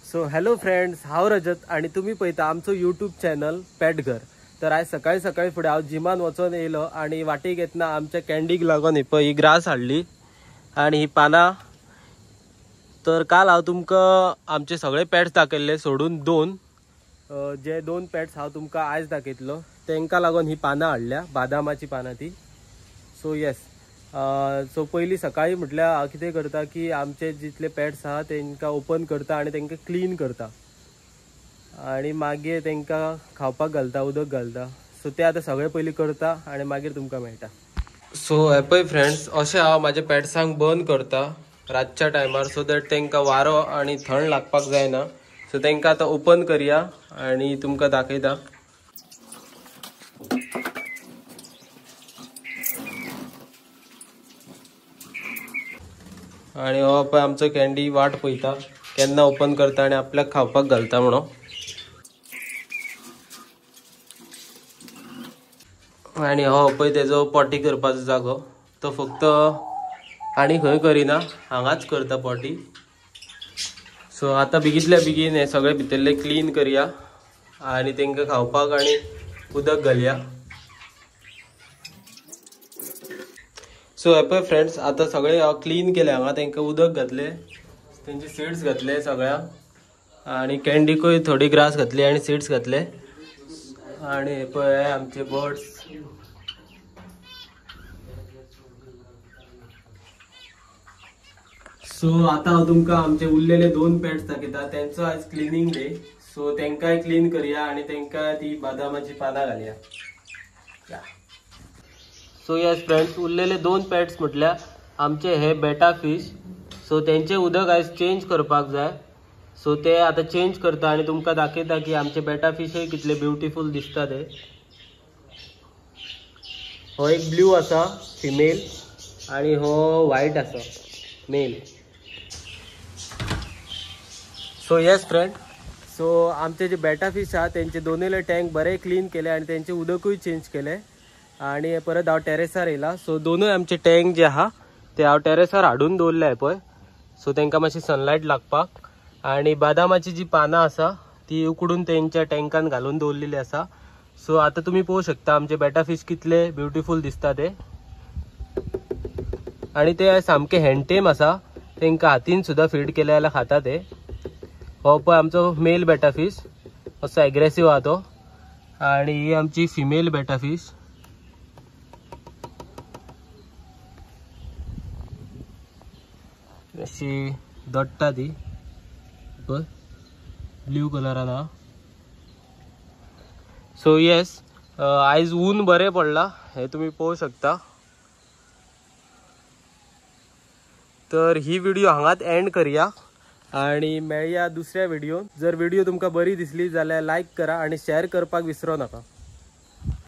So hello friends, हांव रजत आणि तुम्ही पळयता आमचो यूट्यूब चॅनल पेट घर। तर आज सकाळी सकाळी फुडें हांव जिमान वचून येयलो आणि वाटेक येतना आमच्या कॅन्डीक लागून ही ग्रास हाडली आणि ही पानां। तर काल हांव तुमकां आमचे सगळे पेट्स दाखयल्ले सोडून दोन, जे दोन पेट्स हांव तुमकां आयज दाखयतलो तांकां लागून ही पानां हाडल्या, बादामाची पानां ती। सो येस, सो पयली सकाळी म्हटल्यार हांव कितें करता की आमचे जितले पेट्स आहा तांकां ओपन करता आणि तांकां क्लीन करता आणि मागीर तांकां खावपाक घालता, उदक घालता। सो ते आतां सगळे पयली करता आणि मागीर तुमकां मेळटा। सो हे पळय फ्रेंड्स, अशें हांव म्हाज्या पेट्सांक बंद करता रातच्या टायमार, सो दॅट तांकां वारो आणि थंड लागपाक जायना। सो तांकां आतां ओपन करया आणि तुमकां दाखयता। आणि हो पळय आमचो कॅन्डी वाट पळयता केन्ना ओपन करता आणि आपल्याक खावपाक घालता म्हणून। आणि हो पळय तेजो पॉटी करपाचो जागो, तो फक्त आनी खंय करिना, हांगाच करता पॉटी। सो आतां बेगीतल्या बेगीन हे सगळे भितरले क्लीन करया आणि तांकां खावपाक आणि उदक घालया। सो हे पळय फ्रेंड्स, आतां सगळे हांव क्लीन केले, हांगा तांकां उदक घातले, तेंचे सीड्स घातले सगळ्यांक आणि कॅन्डीकूय थोडी ग्रास घातली आणि सीड्स घातले। आणि हे पळय आमचे बर्ड्स। सो आता हांव तुमकां आमचे उरलेले दोन पेट्स दाखयता, त्यांचो आज क्लिनिंग डे। सो तांकांय क्लीन करया आणि तांकां ती बादामाची पानां घालया। सो यस फ्रेंड्स, उरलेले दोन पेट्स म्हटल्यार आमचे हे बेटा फिश। सो तेंचे उदक आज चेंज करपाक जाय, सो ते आता चेंज करता आणि तुमकां दाखयता की आमचे बेटा फिशय कितले ब्युटिफुल दिसता ते। हो एक ब्लू आसा फिमेल आणि हो व्हाईट आसा मेल। सो येस फ्रेंड, सो आमचे जे बेटा फिश आहा तेंचे दोनूय टँक बरे क्लीन केले आणि तेंचे उदकूय चेंज केले आणि परत हांव टेरेसार येयला। सो दोनूय आमचे टँक जे आहा ते हांव टेरेसार हाडून दवरले पळय, सो तांकां मातशी सनलायट लागपाक। आणि बादामाची जी पानां आसा ती उकडून तेंच्या टँकान घालून दवरलेली आसा। सो आता तुम्ही पळोवंक शकता आमचे बेटा फिश कितले ब्युटिफुल दिसता ते, आणि ते सामके हँडटेम आसा, तांकां हातीन सुद्धा फीड केले जाल्यार खाता ते। हो पळय आमचो मेल बेटा फिश, असो एग्रेसिव्ह आहा तो, आणि ही आमची फिमेल बेटा फिश। अशी दट्टा ती पळय, ब्लू कलरान आहा। सो येस, आयज ऊन बरें पडला, हे तुम्ही पळोवंक शकता। तर ही व्हिडिओ हांगाच एंड करया आणि मेळया दुसऱ्या व्हिडिओन। जर व्हिडिओ तुमकां बरी दिसली जाल्यार लाईक करा आणि शेअर करपाक विसरू नका।